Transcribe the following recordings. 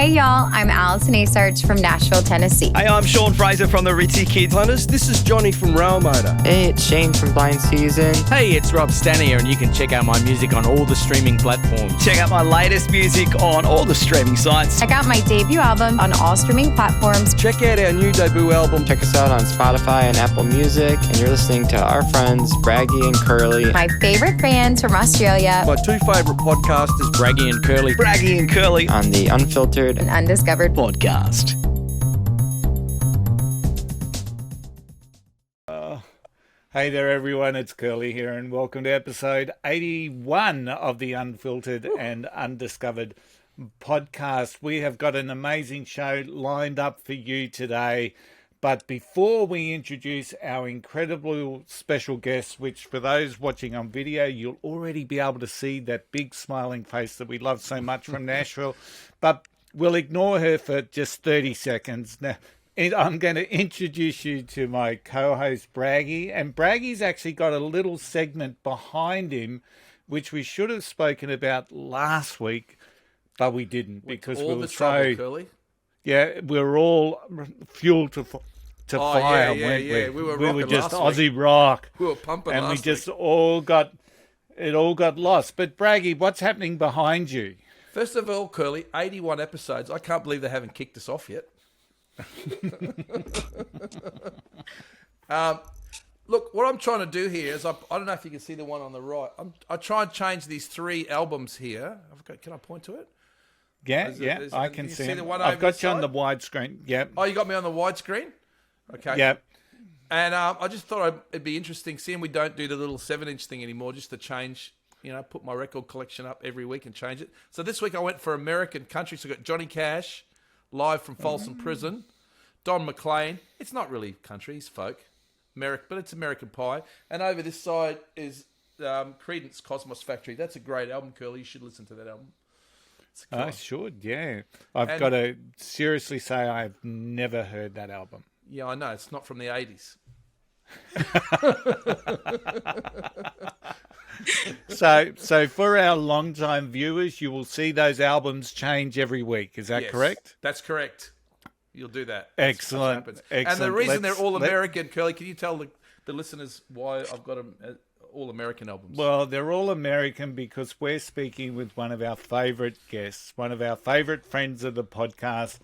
Hey y'all, I'm Allison Asarch from Nashville, Tennessee. Hey, I'm Sean Fraser from the Ritzy Kids. Hunters, this is Johnny from Rail Motor. Hey, it's Shane from Blind Season. Hey, it's Rob Stanier, and you can check out my music on all the streaming platforms. Check out my latest music on all the streaming sites. Check out my debut album on all streaming platforms. Check out our new debut album. Check us out on Spotify and Apple Music, and you're listening to our friends Braggy and Curly. My favorite bands from Australia. My two favourite podcasters, Braggy and Curly. Braggy and Curly On the Unfiltered And Undiscovered podcast. Hey there everyone, it's Curly here and welcome to episode 81 of the Unfiltered and Undiscovered podcast. We have got an amazing show lined up for you today, but before we introduce our incredible special guest, which for those watching on video, you'll already be able to see that big smiling face that we love so much from Nashville, but we'll ignore her for just 30 seconds. Now, I'm going to introduce you to my co-host Braggy, and Braggy's actually got a little segment behind him which we should have spoken about last week, but we didn't because we were so Curly. Yeah, we were all fueled to fire, weren't we? We were just last Aussie week. rock. We were pumping and last we just week. all got lost. But Braggy, what's happening behind you? First of all, Curly, 81 episodes. I can't believe they haven't kicked us off yet. Look, what I'm trying to do here is I don't know if you can see the one on the right. I try and change these three albums here. Can I point to it? Yeah, I can you see see it. the one I've over got this you on side? the widescreen. Yep. Oh, you got me on the widescreen? Okay. Yep. And I just thought it'd be interesting, seeing we don't do the little 7-inch thing anymore, just to change, put my record collection up every week and change it. So this week I went for American country. So I got Johnny Cash, live from Folsom Prison. Don McLean. It's not really country, he's folk. But it's American Pie. And over this side is Creedence Cosmos Factory. That's a great album, Curly. You should listen to that album. I should, yeah. I've got to seriously say I've never heard that album. Yeah, I know. It's not from the 80s. So for our long-time viewers, you will see those albums change every week. Is that correct? That's correct. You'll do that. Excellent. That's Excellent. And the reason they're all American, Curly, can you tell the listeners why I've got them all American albums? Well, they're all American because we're speaking with one of our favourite guests, one of our favourite friends of the podcast,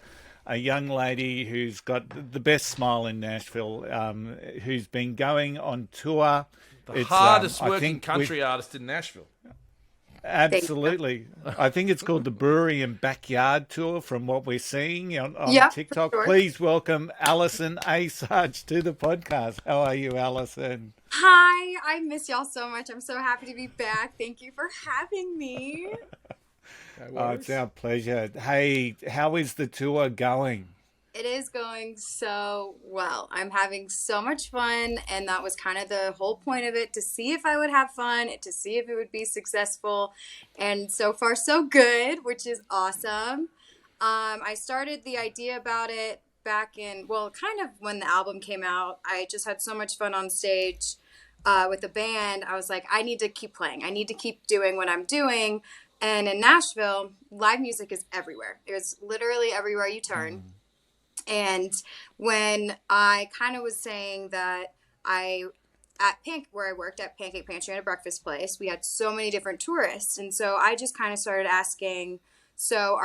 a young lady who's got the best smile in Nashville, who's been going on tour. The hardest working country artist in Nashville. Absolutely. I think it's called the Brewery and Backyard Tour from what we're seeing on TikTok. Sure. Please welcome Allison Asarch to the podcast. How are you, Allison? Hi, I miss y'all so much. I'm so happy to be back. Thank you for having me. Oh, it's our pleasure. Hey, how is the tour going? It is going so well. I'm having so much fun, and that was kind of the whole point of it, to see if I would have fun, to see if it would be successful, and so far so good, which is awesome. I started the idea about it back in, kind of when the album came out. I just had so much fun on stage with the band. I was like, I need to keep playing. I need to keep doing what I'm doing. And in Nashville, live music is everywhere. It's literally everywhere you turn. And when I kind of was saying that where I worked at Pancake Pantry at a breakfast place, we had so many different tourists. And so I just kind of started asking, so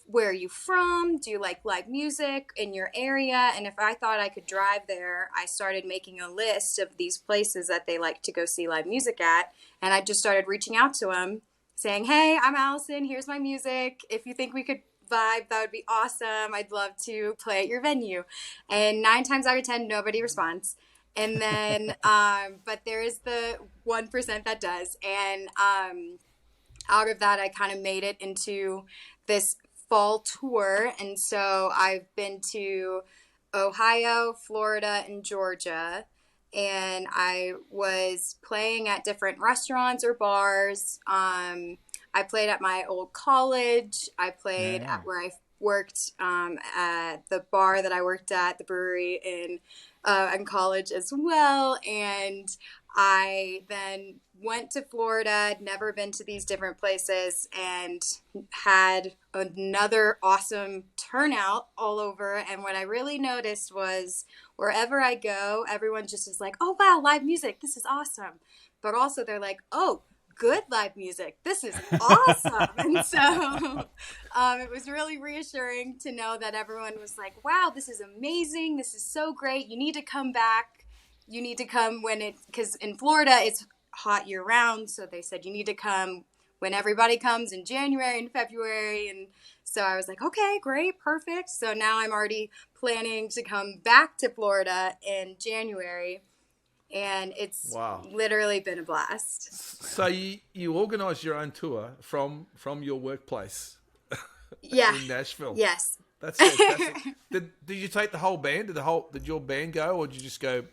where are you from? Do you like live music in your area? And if I thought I could drive there, I started making a list of these places that they like to go see live music at. And I just started reaching out to them saying, hey, I'm Allison. Here's my music. If you think we could vibe, that would be awesome. I'd love to play at your venue. And 9 times out of 10, nobody responds. And then, but there is the 1% that does. And out of that, I kind of made it into this fall tour. And so I've been to Ohio, Florida, and Georgia. And I was playing at different restaurants or bars. I played at my old college. I played at where I worked at the bar that I worked at, the brewery in college as well. And I then went to Florida, never been to these different places, and had another awesome turnout all over. And what I really noticed was wherever I go, everyone just is like, oh, wow, live music. This is awesome. But also they're like, oh, good live music. This is awesome. And so it was really reassuring to know that everyone was like, wow, this is amazing. This is so great. You need to come back. You need to come because in Florida it's hot year round. So they said you need to come when everybody comes in January and February. And so I was like, okay, great, perfect. So now I'm already planning to come back to Florida in January. And it's literally been a blast. So you organise your own tour from your workplace in Nashville. Yes. That's fantastic. Did you take the whole band? Did your band go, or did you just go?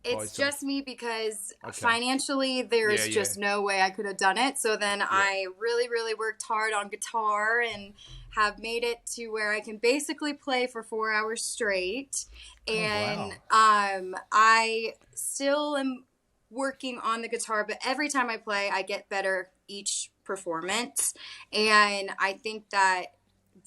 It's just me because financially there's just no way I could have done it. So then I really, really worked hard on guitar and have made it to where I can basically play for 4 hours straight. And I still am working on the guitar, but every time I play, I get better each performance. And I think that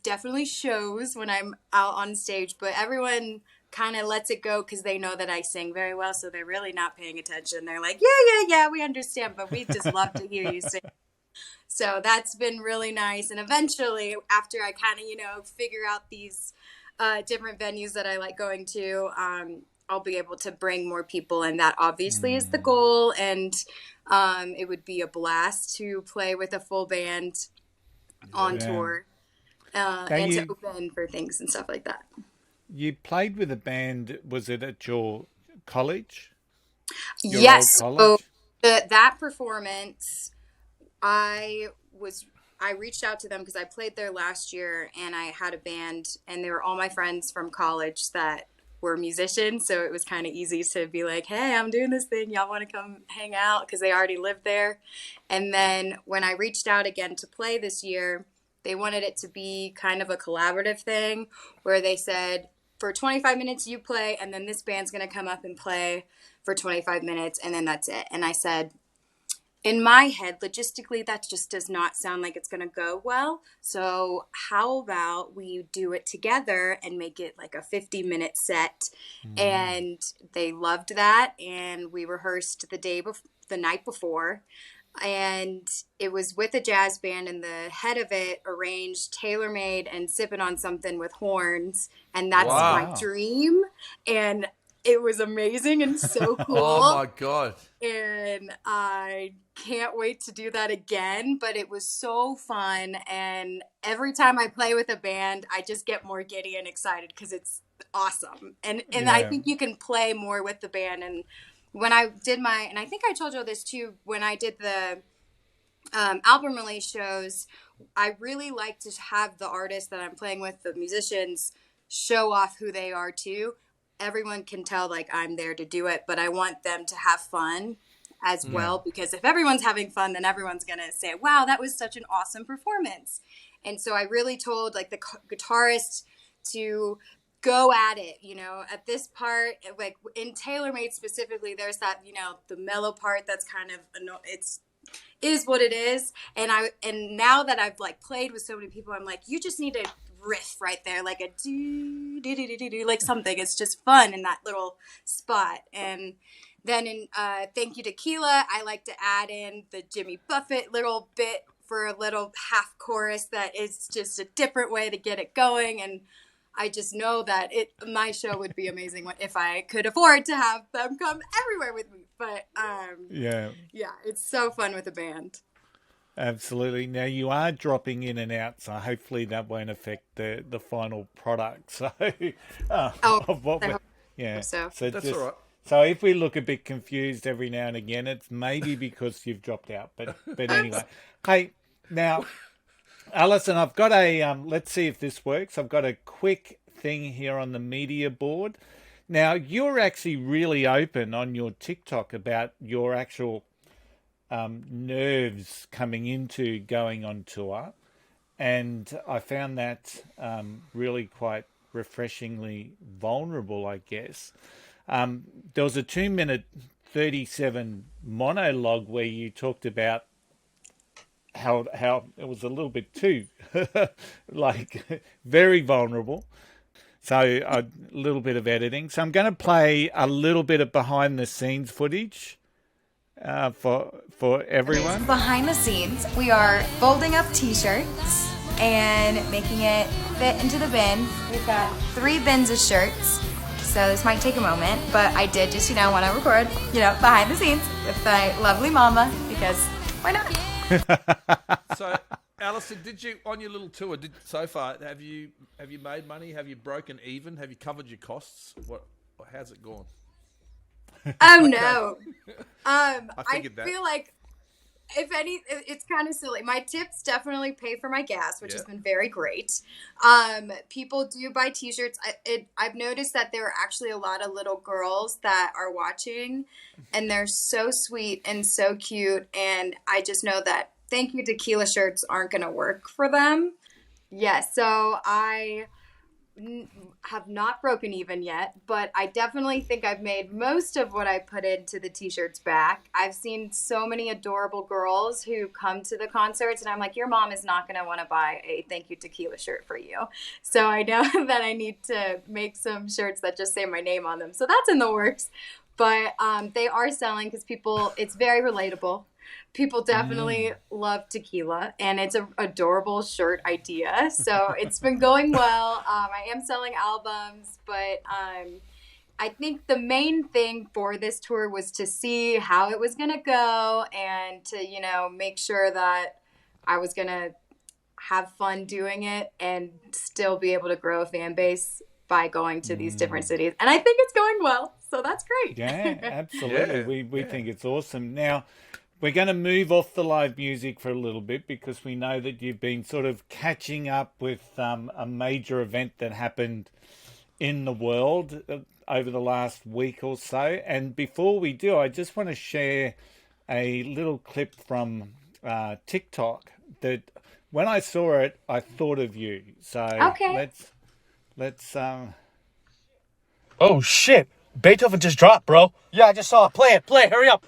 definitely shows when I'm out on stage, but everyone kind of lets it go because they know that I sing very well, so they're really not paying attention. They're like, yeah, we understand, but we just love to hear you sing. So that's been really nice. And eventually, after I kind of, figure out these different venues that I like going to, I'll be able to bring more people, and that obviously is the goal. And it would be a blast to play with a full band on tour and to open for things and stuff like that. You played with a band, was it at your college? Yes. Old college? So that performance, I reached out to them because I played there last year and I had a band and they were all my friends from college that were musicians. So it was kind of easy to be like, hey, I'm doing this thing. Y'all want to come hang out? Because they already lived there. And then when I reached out again to play this year, they wanted it to be kind of a collaborative thing where they said, for 25 minutes you play, and then this band's going to come up and play for 25 minutes, and then that's it. And I said, in my head, logistically, that just does not sound like it's going to go well. So how about we do it together and make it like a 50-minute set? And they loved that, and we rehearsed the night before. And it was with a jazz band, and the head of it arranged tailor-made and sipping on something with horns, and that's my dream. And it was amazing and so cool. Oh my God. And I can't wait to do that again, but it was so fun. And every time I play with a band, I just get more giddy and excited because it's awesome. And I think you can play more with the band. And when I did and I think I told you this too, when I did the album release shows, I really like to have the artists that I'm playing with, the musicians, show off who they are too. Everyone can tell like I'm there to do it, but I want them to have fun as well, because if everyone's having fun, then everyone's going to say, wow, that was such an awesome performance. And so I really told like the guitarist to go at it, at this part, like in TaylorMade specifically, there's that, the mellow part that's kind of, is what it is. And now that I've like played with so many people, I'm like, you just need a riff right there, like a do, do, do, do, do, do, like something. It's just fun in that little spot. And then in Thank You Tequila, I like to add in the Jimmy Buffett little bit for a little half chorus that is just a different way to get it going. And I just know that my show would be amazing if I could afford to have them come everywhere with me. But yeah, it's so fun with a band. Absolutely. Now you are dropping in and out, so hopefully that won't affect the final product. So, of what so that's all right. So if we look a bit confused every now and again, it's maybe because you've dropped out. But anyway, hey, now, Allison, I've got let's see if this works. I've got a quick thing here on the media board. Now, you're actually really open on your TikTok about your actual nerves coming into going on tour. And I found that really quite refreshingly vulnerable, I guess. There was a 2-minute 37 monologue where you talked about how it was a little bit too like very vulnerable. So a little bit of editing. So I'm going to play a little bit of behind the scenes footage for everyone. Behind the scenes, we are folding up t-shirts and making it fit into the bin. We've got 3 bins of shirts, so this might take a moment, but I did just, want to record, behind the scenes with my lovely mama, because why not? So, Allison, did you on your little tour? So far have you made money? Have you broken even? Have you covered your costs? How's it gone? Oh no. I figured that. feel like if any, it's kind of silly. My tips definitely pay for my gas, which has been very great. People do buy t-shirts. I've noticed that there are actually a lot of little girls that are watching, and they're so sweet and so cute. And I just know that Thank You Tequila shirts aren't going to work for them. Yes, so I have not broken even yet, but I definitely think I've made most of what I put into the t-shirts back. I've seen so many adorable girls who come to the concerts, and I'm like, your mom is not going to want to buy a Thank You Tequila shirt for you. So I know that I need to make some shirts that just say my name on them. So that's in the works, but they are selling because it's very relatable. People definitely love tequila, and it's an adorable shirt idea. So it's been going well. I am selling albums, but I think the main thing for this tour was to see how it was going to go and to, make sure that I was going to have fun doing it and still be able to grow a fan base by going to these different cities. And I think it's going well. So that's great. Yeah, absolutely. We think it's awesome. Now, we're going to move off the live music for a little bit because we know that you've been sort of catching up with a major event that happened in the world over the last week or so. And before we do, I just want to share a little clip from TikTok that when I saw it, I thought of you. So Okay. let's Oh shit! Beethoven just dropped, bro. Yeah, I just saw it. Play it, hurry up.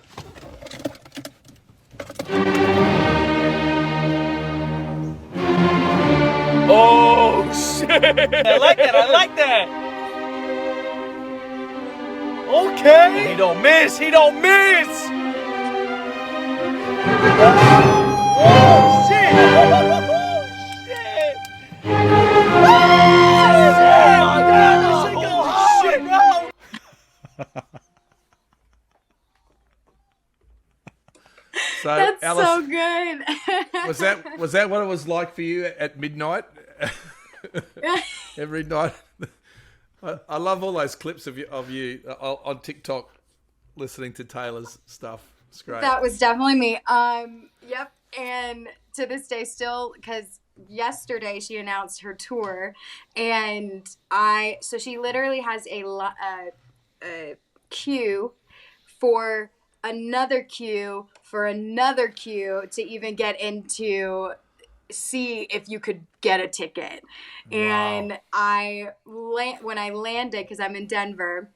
Oh shit! I like that. Okay. He don't miss. Oh shit! So, That's Alice, so good. was that what it was like for you at midnight? Every night. I love all those clips of you on TikTok listening to Taylor's stuff. It's great. That was definitely me. Yep. And to this day still, because yesterday she announced her tour, and so she literally has a queue for another queue for another queue to even get into, see if you could get a ticket. Wow. And when I landed, because I'm in Denver,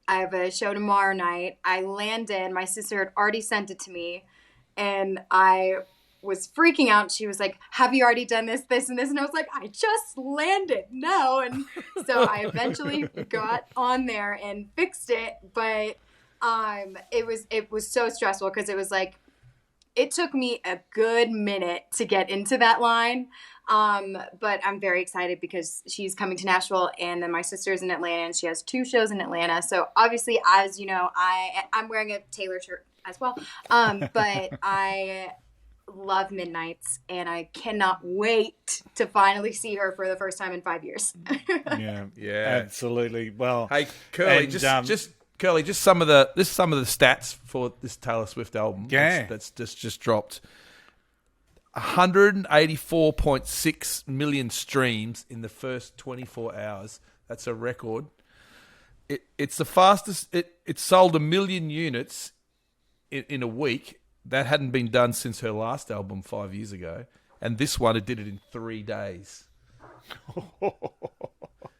I have a show tomorrow night. I landed, my sister had already sent it to me, and I was freaking out. She was like, have you already done this, and this? And I was like, I just landed. No. And so I eventually got on there and fixed it. But it was so stressful because it was like, it took me a good minute to get into that line. But I'm very excited because she's coming to Nashville, and then my sister's in Atlanta, and she has 2 shows in Atlanta. So obviously, as you know, I'm wearing a Taylor shirt as well. But I love Midnights, and I cannot wait to finally see her for the first time in 5 years. Yeah, absolutely. Well, hey, Curly, Curly, just some of the stats for this Taylor Swift album. Yeah, that's just dropped. 184.6 million streams in the first 24 hours. That's a record. It's the fastest. It sold 1 million units in a week. That hadn't been done since her last album 5 years ago, and this one it did it in 3 days.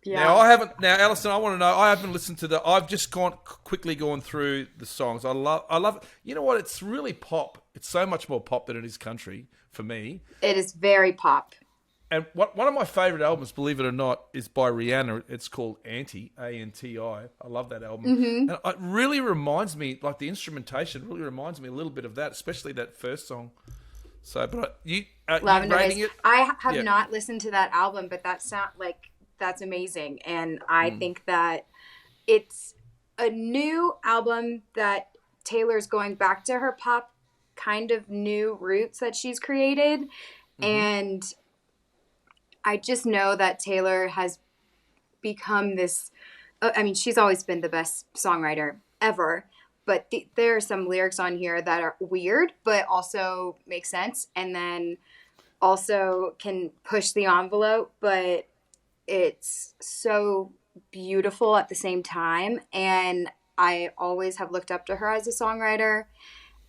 Yeah. Now I haven't. Now, Alison, I want to know. I haven't listened to the. I've just quickly gone through the songs. I love it. You know what? It's really pop. It's so much more pop than it is country for me. It is very pop. And one of my favorite albums, believe it or not, is by Rihanna. It's called Anti, A-N-T-I. I love that album. And it really reminds me, like the instrumentation really reminds me a little bit of that, especially that first song. So, but you rating it? I have not listened to that album, but that's amazing. And I think that it's a new album that Taylor's going back to her pop kind of new roots that she's created. And I just know that Taylor has become this, I mean, she's always been the best songwriter ever, but there are some lyrics on here that are weird, but also make sense. And then also can push the envelope, but it's so beautiful at the same time. And I always have looked up to her as a songwriter.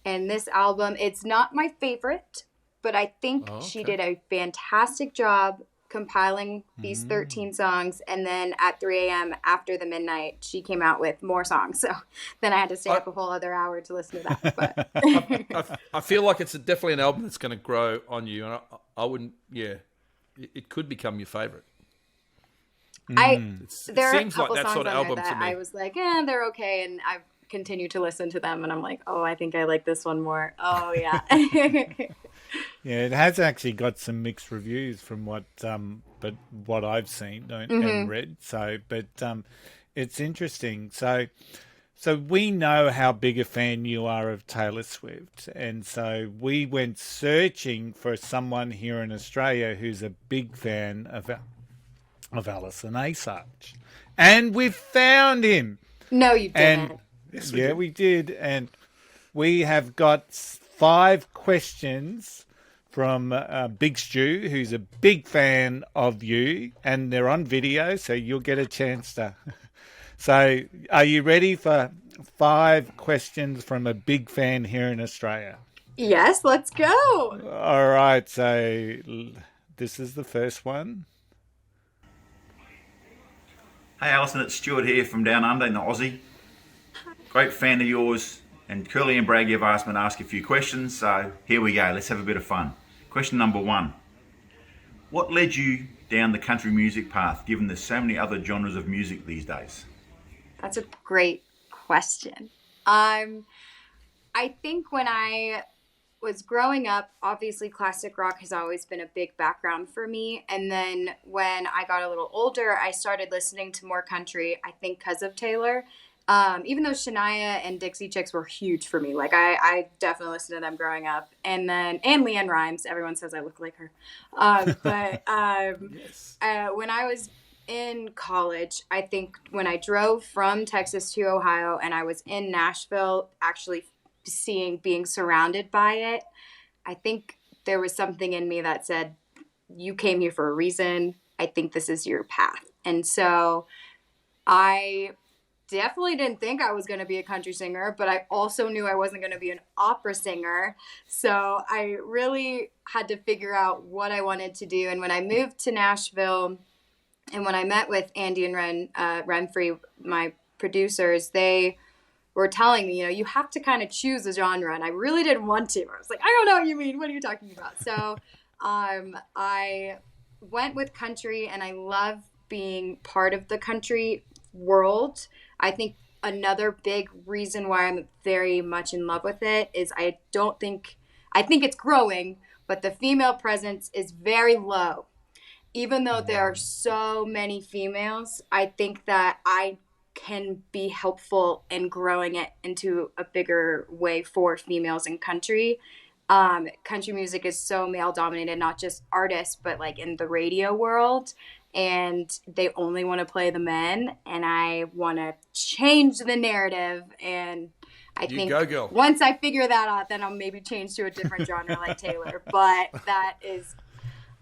And this album, it's not my favorite, but I think she did a fantastic job compiling these 13 songs, and then at 3 a.m. after the midnight, she came out with more songs. So then I had to stay up a whole other hour to listen to that. But I feel like it's definitely an album that's going to grow on you, and I wouldn't. Yeah, it could become your favorite. There seems are a couple like that songs sort of on album there to that me. I was like, they're okay, and I've continued to listen to them, and I'm like, oh, I think I like this one more. Oh yeah. Yeah, it has actually got some mixed reviews from what I've seen and read. So, but it's interesting. So we know how big a fan you are of Taylor Swift, and so we went searching for someone here in Australia who's a big fan of Allison Asarch, and we found him. No, you didn't. And yes, we did, and we have got 5 questions from Big Stu, who's a big fan of you, and they're on video, so you'll get a chance to. So, are you ready for 5 questions from a big fan here in Australia? Yes, let's go. All right, so this is the first one. Hey Alison, it's Stuart here from Down Under in the Aussie. Great fan of yours, and Curly and Bragg have asked me to ask a few questions, so here we go, let's have a bit of fun. Question number 1. What led you down the country music path, given there's so many other genres of music these days? That's a great question. I think when I was growing up, obviously classic rock has always been a big background for me. And then when I got a little older, I started listening to more country, I think because of Taylor. Even though Shania and Dixie Chicks were huge for me, like I definitely listened to them growing up, and Leanne Rimes, everyone says I look like her. Yes. When I was in college, I think when I drove from Texas to Ohio and I was in Nashville, actually being surrounded by it, I think there was something in me that said, you came here for a reason. I think this is your path. And so I definitely didn't think I was going to be a country singer, but I also knew I wasn't going to be an opera singer. So I really had to figure out what I wanted to do. And when I moved to Nashville and when I met with Andy and Renfrey, my producers, they were telling me, you have to kind of choose a genre. And I really didn't want to. I was like, I don't know what you mean. What are you talking about? So I went with country, and I love being part of the country world. I think another big reason why I'm very much in love with it is I think it's growing, but the female presence is very low. Even though there are so many females, I think that I can be helpful in growing it into a bigger way for females in country. Country music is so male dominated, not just artists, but like in the radio world. And they only want to play the men, and I want to change the narrative. And I think once I figure that out, then I'll maybe change to a different genre like Taylor. But that is,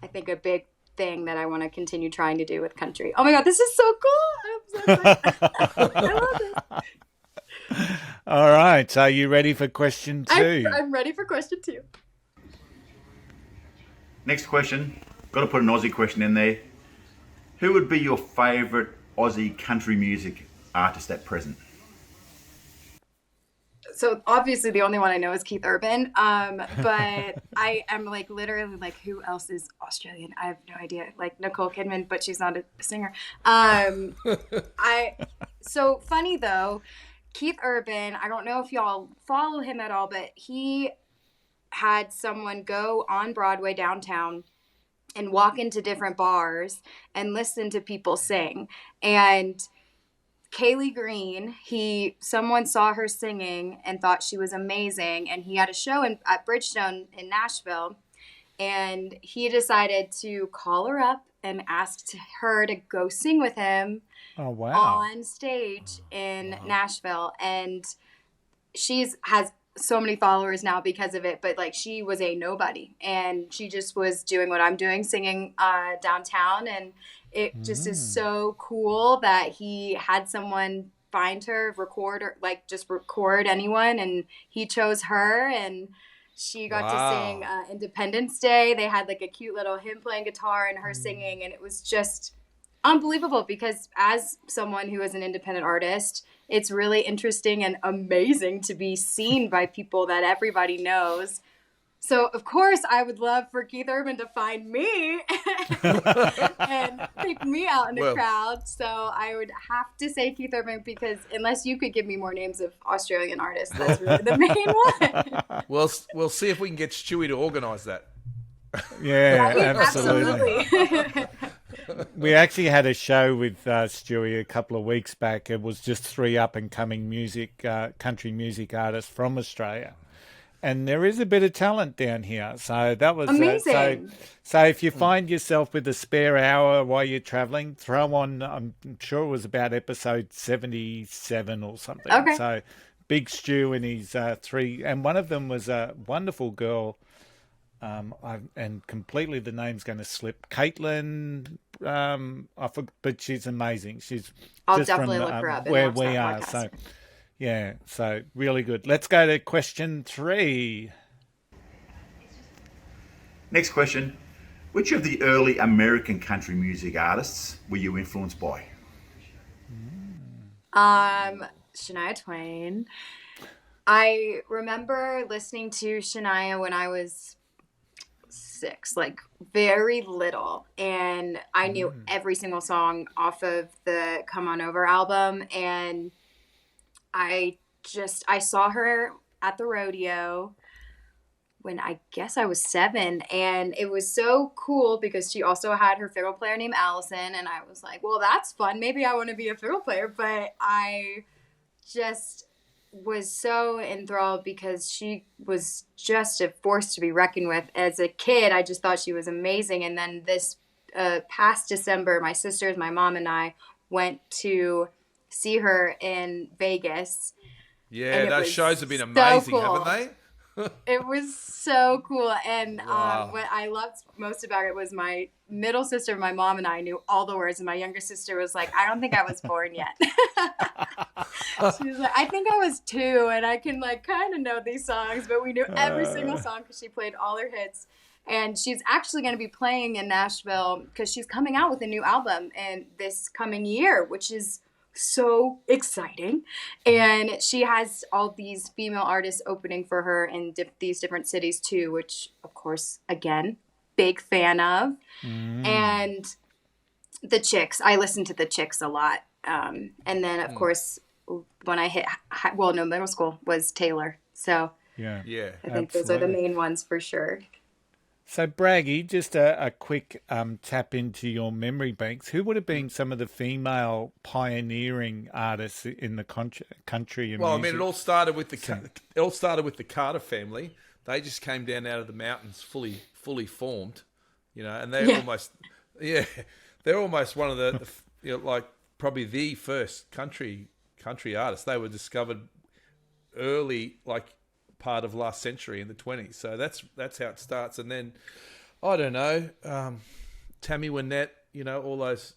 I think, a big thing that I want to continue trying to do with country. Oh my God, this is so cool! I'm so excited. I love this. All right, so are you ready for question 2? I'm ready for question 2. Next question, got to put an Aussie question in there. Who would be your favourite Aussie country music artist at present? So obviously the only one I know is Keith Urban. But I am like literally like, who else is Australian? I have no idea. Like Nicole Kidman, but she's not a singer. So funny though, Keith Urban, I don't know if y'all follow him at all, but he had someone go on Broadway downtown and walk into different bars and listen to people sing. And Kaylee Green, someone saw her singing and thought she was amazing, and he had a show at Bridgestone in Nashville, and he decided to call her up and asked her to go sing with him on stage in Nashville. And has so many followers now because of it, but like she was a nobody, and she just was doing what I'm doing, singing downtown, and it just is so cool that he had someone find her, record, or like just record anyone, and he chose her, and she got to sing Independence Day. They had like a cute little him playing guitar and her singing, and it was just unbelievable because as someone who is an independent artist, it's really interesting and amazing to be seen by people that everybody knows. So, of course, I would love for Keith Urban to find me and pick me out in the crowd. So I would have to say Keith Urban because unless you could give me more names of Australian artists, that's really the main one. We'll see if we can get Stewie to organise that. Yeah, absolutely. We actually had a show with Stewie a couple of weeks back. It was just 3 up-and-coming country music artists from Australia. And there is a bit of talent down here. So that was amazing. So if you find yourself with a spare hour while you're traveling, throw on, I'm sure it was about episode 77 or something. Okay. So Big Stu and his 3, and one of them was a wonderful girl. And completely the name's going to slip. Caitlin, I forgot, but she's amazing. She's I'll just definitely from look her up and where watch we that are. podcast. So, yeah, so really good. Let's go to question 3. Next question. Which of the early American country music artists were you influenced by? Shania Twain. I remember listening to Shania when I was 6, like very little, and I knew every single song off of the Come On Over album, and I saw her at the rodeo when I guess I was 7, and it was so cool because she also had her fiddle player named Allison, and I was like, well, that's fun, maybe I want to be a fiddle player, but I just was so enthralled because she was just a force to be reckoned with. As a kid, I just thought she was amazing. And then this past December, my sisters, my mom, and I went to see her in Vegas. Yeah, those shows have been amazing, so cool. haven't they? It was so cool. And Wow. what I loved most about it was my middle sister, my mom, and I knew all the words. And my younger sister was like, I don't think I was born yet. She was like, I think I was 2 and I can like kind of know these songs, but we knew every single song because she played all her hits. And she's actually going to be playing in Nashville because she's coming out with a new album in this coming year, which is so exciting. And she has all these female artists opening for her in these different cities too, which of course, again, big fan of. And the Chicks, I listen to the Chicks a lot. And then of course, when I hit middle school was Taylor. So Yeah, I think those are the main ones for sure. So, Braggy, just a quick tap into your memory banks. Who would have been some of the female pioneering artists in the country and Well, music? I mean, it all started with the Carter family. They just came down out of the mountains, fully formed, and they're they're almost one of the like probably the first country artists. They were discovered early, like part of last century in the 20s. So that's how it starts. And then I don't know, Tammy Wynette, all those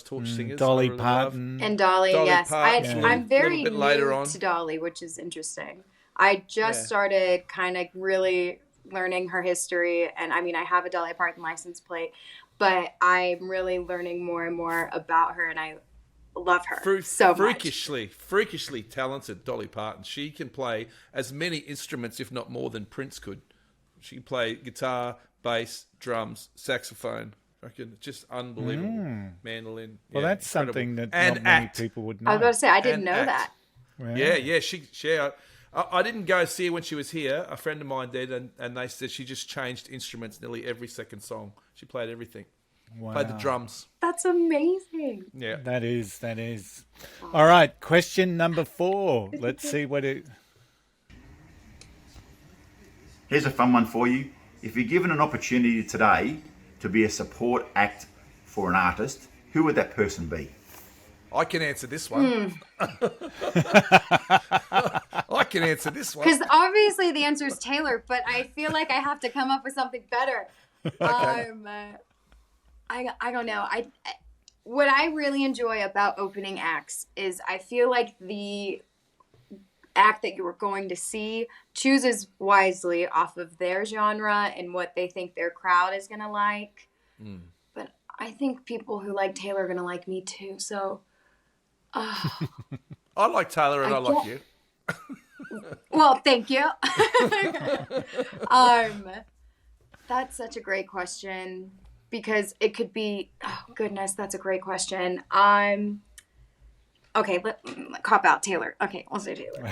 torch singers, Dolly I really Parton, love. And Dolly, yes. Parton, I'm very little bit new later on. to Dolly, which is interesting. I just started kind of really learning her history. And I mean, I have a Dolly Parton license plate, but I'm really learning more and more about her, and I love her so much. Freakishly talented Dolly Parton. She can play as many instruments, if not more, than Prince could. She can play guitar, bass, drums, saxophone. I reckon it's just unbelievable. Mandolin. Well, yeah, that's incredible. something that And not many act. people would know. I was about to say, I didn't And know act. that. Wow. I didn't go see her when she was here. A friend of mine did, and they said she just changed instruments nearly every second song. She played everything. Wow. Played the drums. That's amazing. Yeah. That is. All right, question number 4. Let's see what it... Here's a fun one for you. If you're given an opportunity today to be a support act for an artist, who would that person be? I can answer this one. I can answer this one. Because obviously the answer is Taylor, but I feel like I have to come up with something better. I don't know. What I really enjoy about opening acts is I feel like the act that you are going to see chooses wisely off of their genre and what they think their crowd is going to like. But I think people who like Taylor are going to like me too. So, I like Taylor and I like you. Well, thank you. That's such a great question because it could be, oh goodness, that's a great question. Okay, cop out Taylor. Okay, we'll say Taylor.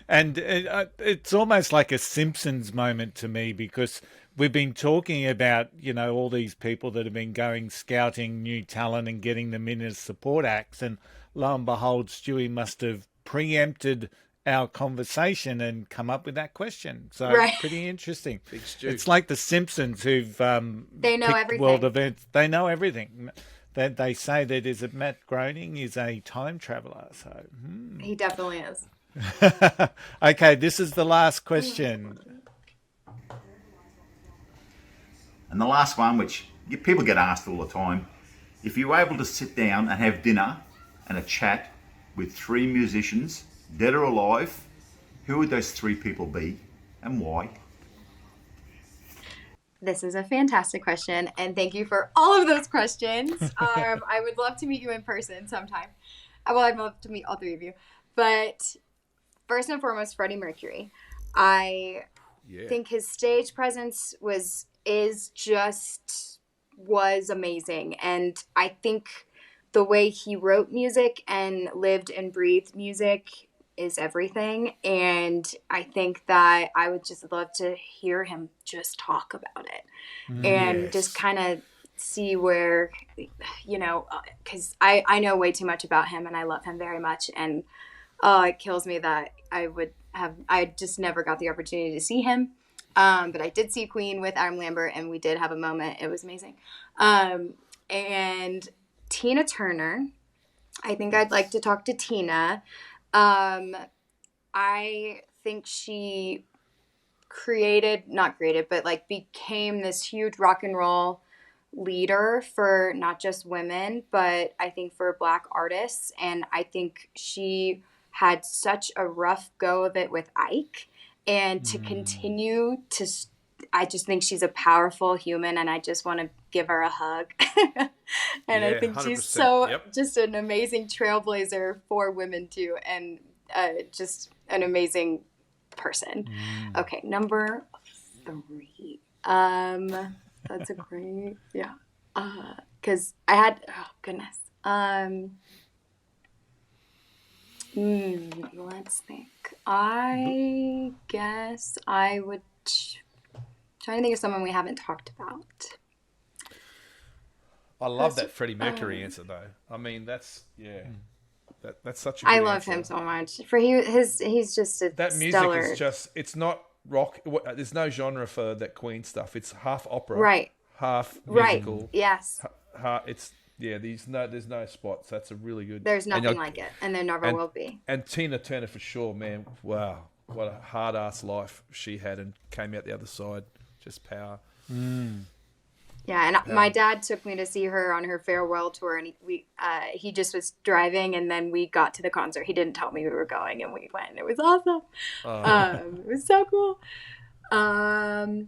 And it's almost like a Simpsons moment to me because we've been talking about, all these people that have been going scouting new talent and getting them in as support acts. And lo and behold, Stewie must have preempted our conversation and come up with that question. So pretty interesting. Big Stu. It's like the Simpsons who've they know picked everything. world events. They know everything. They say that Matt Groening is a time traveler. So he definitely is. Okay, this is the last question. And the last one, which people get asked all the time, if you were able to sit down and have dinner and a chat with 3 musicians, dead or alive, who would those 3 people be and why? This is a fantastic question, and thank you for all of those questions. I would love to meet you in person sometime. Well, I'd love to meet all 3 of you. But first and foremost, Freddie Mercury. I think his stage presence was amazing, and I think the way he wrote music and lived and breathed music is everything. And I think that I would just love to hear him just talk about it and just kind of see where, because I know way too much about him and I love him very much. And it kills me that I just never got the opportunity to see him. But I did see Queen with Adam Lambert and we did have a moment. It was amazing. And Tina Turner, I think I'd like to talk to Tina. I think she became this huge rock and roll leader for not just women, but I think for Black artists. And I think she had such a rough go of it with Ike. And to continue to, I just think she's a powerful human and I just want to give her a hug. And I think 100%. She's just an amazing trailblazer for women too. And just an amazing person. Okay, number 3. That's a great, because I had, oh goodness. Let's think. I guess I would try to think of someone we haven't talked about. I love that Freddie Mercury answer though. I mean, that's that's such a good I love answer. him so much. He's just a that music stellar. is just, it's not rock. There's no genre for that Queen stuff. It's half opera, right? Half musical, right? Yes. It's there's no spots. That's a really good. There's nothing like it, and there never will be. And Tina Turner for sure, man. Wow, what a hard ass life she had, and came out the other side, just power. Yeah, and my dad took me to see her on her farewell tour, and he just was driving, and then we got to the concert. He didn't tell me we were going, and we went. It was awesome. It was so cool. Oh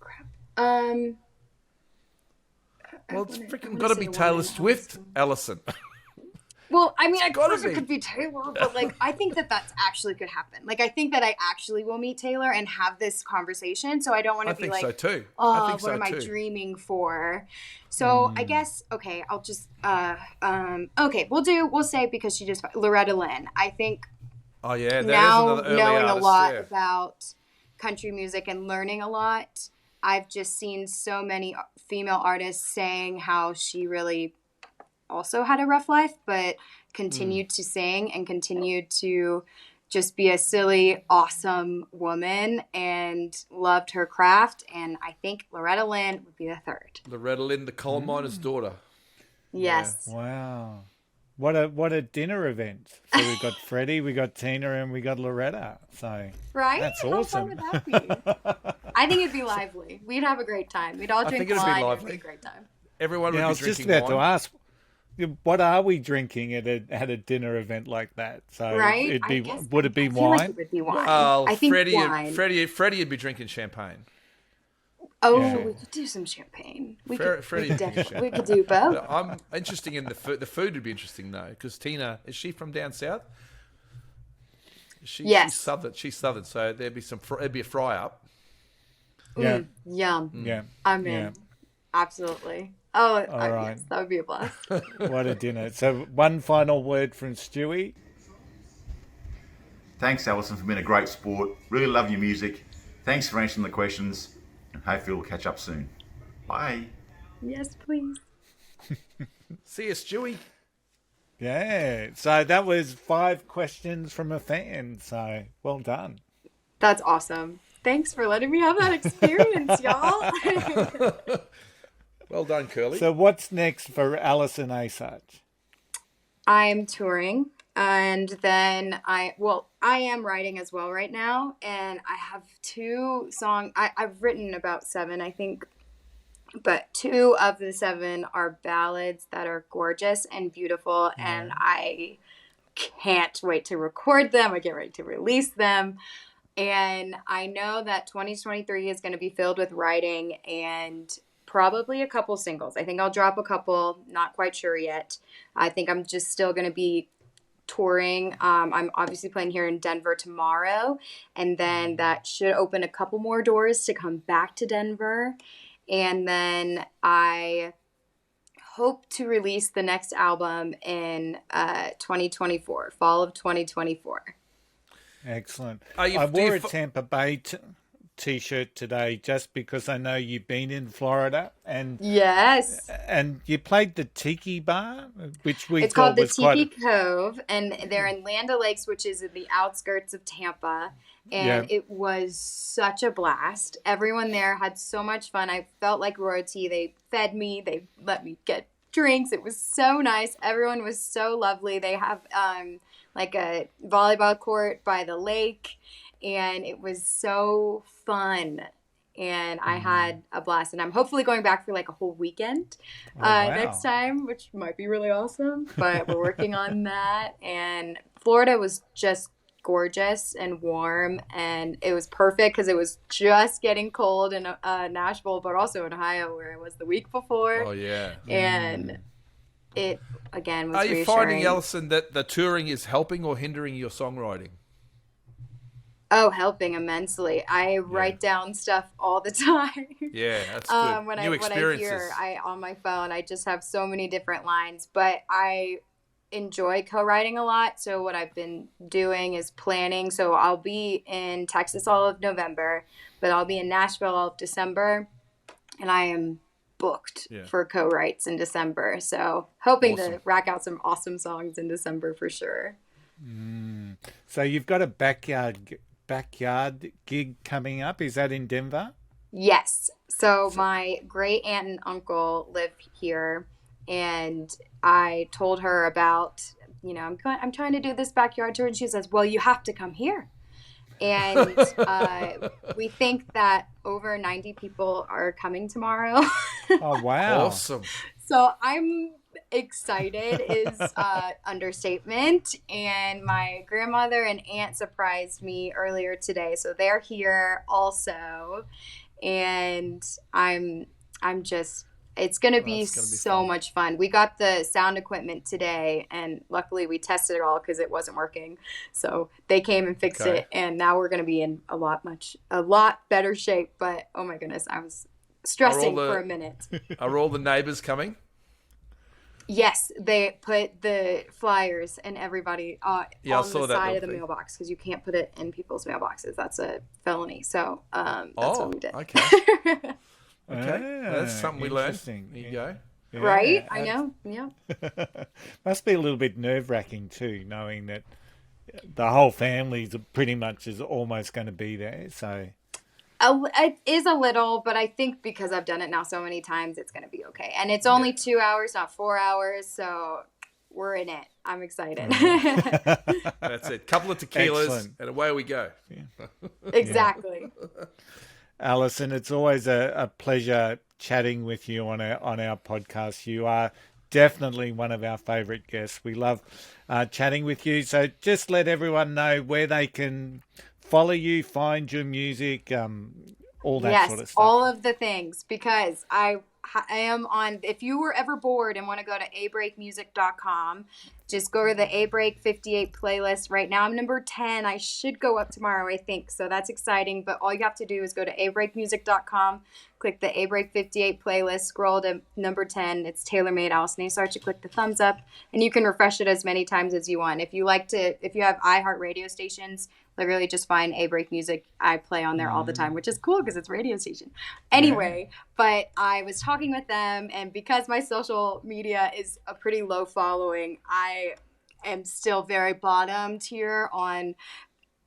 crap. Well, it's freaking got to be Taylor Swift, Allison. Well, I mean, I gotta guess it be. could be Taylor, but like, I think that actually could happen. Like, I think that I actually will meet Taylor and have this conversation. So I don't want to be like, so too. oh, what am I dreaming for? So I guess, okay, I'll just, okay, we'll say because she just, Loretta Lynn. I think Oh yeah, that now is another early knowing artist, a lot yeah. about country music and learning a lot, I've just seen so many female artists saying how she really also had a rough life, but continued to sing and continued to just be a silly, awesome woman and loved her craft. And I think Loretta Lynn would be the third. Loretta Lynn, the coal miner's daughter. Yes. Wow. What a dinner event. So we've got Freddie, we got Tina, and we got Loretta. So Right? that's How awesome. fun would that be? I think it'd be lively. We'd have a great time. We'd all drink think it'd be wine. lively. It'd be a great time. Everyone would I be was just drinking about to wine. ask, what are we drinking at a dinner event like that? So Right? it'd I be, guess- would it be I feel like wine? it would be wine. Oh, I think Freddie, wine. Freddie would be drinking champagne. Oh, Yeah. we could do some champagne. Freddie would be drinking We could do both. But I'm interested in the food. The food would be interesting though, because Tina, is she from down south? Yes. She's southern, so there'd be it'd be a fry up. Yeah. Yum. Yeah. I'm in. Yeah. Absolutely. Oh, right. yes, that would be a blast. What a dinner. So one final word from Stewie. Thanks, Allison, for being a great sport. Really love your music. Thanks for answering the questions, and hopefully we'll catch up soon. Bye. Yes, please. See you, Stewie. Yeah. So that was 5 questions from a fan. So well done. That's awesome. Thanks for letting me have that experience, y'all. Well done, Curly. So what's next for Allison Asarch? I'm touring, and then I am writing as well right now, and I have 2 songs. I've written about 7, I think, but 2 of the 7 are ballads that are gorgeous and beautiful, and I can't wait to record them. I can't wait to release them. And I know that 2023 is going to be filled with writing and probably a couple singles. I think I'll drop a couple, not quite sure yet. I think I'm just still going to be touring. I'm obviously playing here in Denver tomorrow, and then that should open a couple more doors to come back to Denver. And then I hope to release the next album in 2024, fall of 2024. Excellent. Are you- I do you wore a fo- Tampa Bay t-shirt today just because I know you've been in Florida and Yes. you played the Tiki Bar, which we It's thought called the was quite Tiki Cove, and they're in Land O'Lakes, which is in the outskirts of Tampa. And Yeah. it was such a blast. Everyone there had so much fun. I felt like royalty. They fed me. They let me get drinks. It was so nice. Everyone was so lovely. They have like a volleyball court by the lake, and it was so fun. And I had a blast, and I'm hopefully going back for like a whole weekend wow. next time, which might be really awesome, but we're working on that. And Florida was just gorgeous and warm, and it was perfect because it was just getting cold in Nashville, but also in Ohio where I was the week before. Oh yeah. And it again was Are you reassuring. finding, Allison, that the touring is helping or hindering your songwriting? Oh, helping immensely. I write down stuff all the time. Yeah, that's good. When New I experiences. hear, on my phone, I just have so many different lines. But I enjoy co-writing a lot. So what I've been doing is planning. So I'll be in Texas all of November, but I'll be in Nashville all of December, and I am booked for co-writes in December. So hoping to rack out some awesome songs in December for sure. So you've got a backyard gig coming up. Is that in Denver? Yes. So my great aunt and uncle live here, and I told her about, I'm trying to do this backyard tour, and she says, well, you have to come here. And we think that over 90 people are coming tomorrow. Oh, wow. Awesome. So I'm excited is understatement. And my grandmother and aunt surprised me earlier today. So they're here also. And it's going to be so much fun. We got the sound equipment today, and luckily we tested it all because it wasn't working. So they came and fixed it, and now we're going to be in a lot better shape. But oh my goodness, I was stressing for a minute. Are all the neighbors coming? Yes, they put the flyers and everybody on the side of the mailbox because you can't put it in people's mailboxes. That's a felony. So that's what we did. Okay. Okay, that's something we learned. There you go. Yeah, right? I know. Yeah. Must be a little bit nerve-wracking too, knowing that the whole family pretty much is almost going to be there. So it is a little, but I think because I've done it now so many times, it's going to be okay. And it's only 2 hours, not 4 hours. So we're in it. I'm excited. That's it. Couple of tequilas and away we go. Yeah. Exactly. Allison, it's always a pleasure chatting with you on our podcast. You are definitely one of our favourite guests. We love chatting with you. So just let everyone know where they can follow you, find your music, all that sort of stuff. All of the things, because I am on, if you were ever bored and want to go to abreakmusic.com, just go to the A-Break 58 playlist. Right now I'm number 10. I should go up tomorrow, I think. So that's exciting. But all you have to do is go to abreakmusic.com, click the A-Break 58 playlist, scroll to number 10. It's tailor-made Allison Asarch. You click the thumbs up, and you can refresh it as many times as you want. If you have iHeart stations, literally just find A-Break Music. I play on there all the time, which is cool because it's a radio station. Anyway, but I was talking with them, and because my social media is a pretty low following, I am still very bottom tier on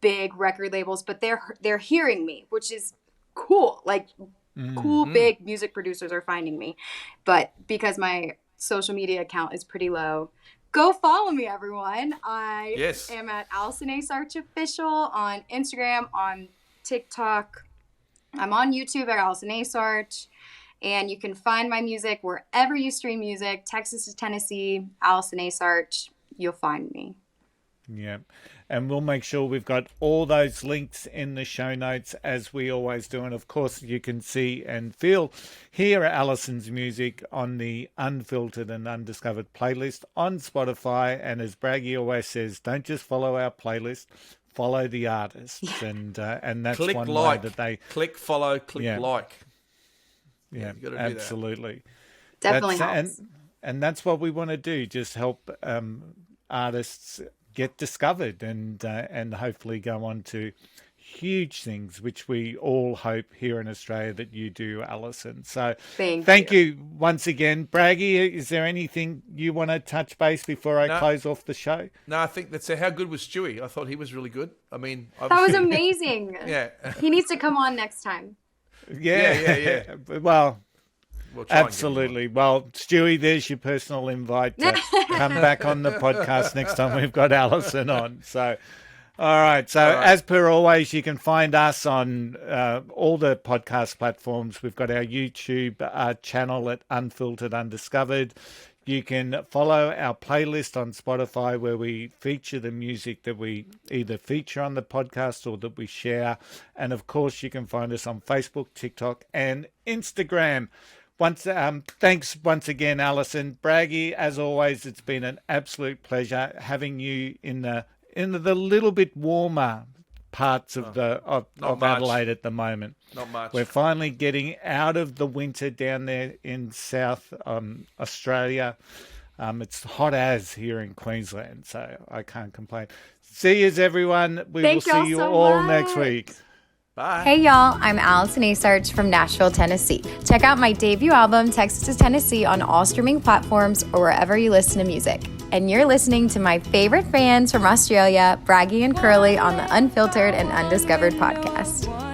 big record labels, but they're hearing me, which is cool. Like cool big music producers are finding me. But because my social media account is pretty low, go follow me, everyone. I am at Allison Asarch Official on Instagram, on TikTok. I'm on YouTube at Allison Asarch. And you can find my music wherever you stream music. Texas to Tennessee, Allison Asarch. You'll find me. Yeah. And we'll make sure we've got all those links in the show notes, as we always do. And of course, you can see and hear Allison's music on the Unfiltered and Undiscovered playlist on Spotify. And as Braggy always says, don't just follow our playlist, follow the artists. And that's click one like. way that they click follow, click like. Yeah, you absolutely. Definitely helps. And that's what we want to do, just help artists get discovered and hopefully go on to huge things, which we all hope here in Australia that you do, Allison. So thank you once again. Braggy, is there anything you want to touch base before I close off the show? No, I think that's how good was Stewie? I thought he was really good. I mean, that was amazing. Yeah. He needs to come on next time. Yeah. Well, absolutely. Well, Stewie, there's your personal invite to come back on the podcast next time we've got Allison on. So, all right. So, as per always, you can find us on all the podcast platforms. We've got our YouTube channel at Unfiltered Undiscovered. You can follow our playlist on Spotify, where we feature the music that we either feature on the podcast or that we share. And of course, you can find us on Facebook, TikTok, and Instagram. Thanks once again, Allison. Braggy, as always, it's been an absolute pleasure having you in the little bit warmer parts of Adelaide at the moment. Not much. We're finally getting out of the winter down there in South Australia. It's hot as here in Queensland, so I can't complain. See yous, everyone. We will see you all next week. Bye. Hey y'all, I'm Allison Asarch from Nashville, Tennessee. Check out my debut album, Texas to Tennessee, on all streaming platforms or wherever you listen to music. And you're listening to my favorite fans from Australia, Braggy and Curly, on the Unfiltered and Undiscovered podcast.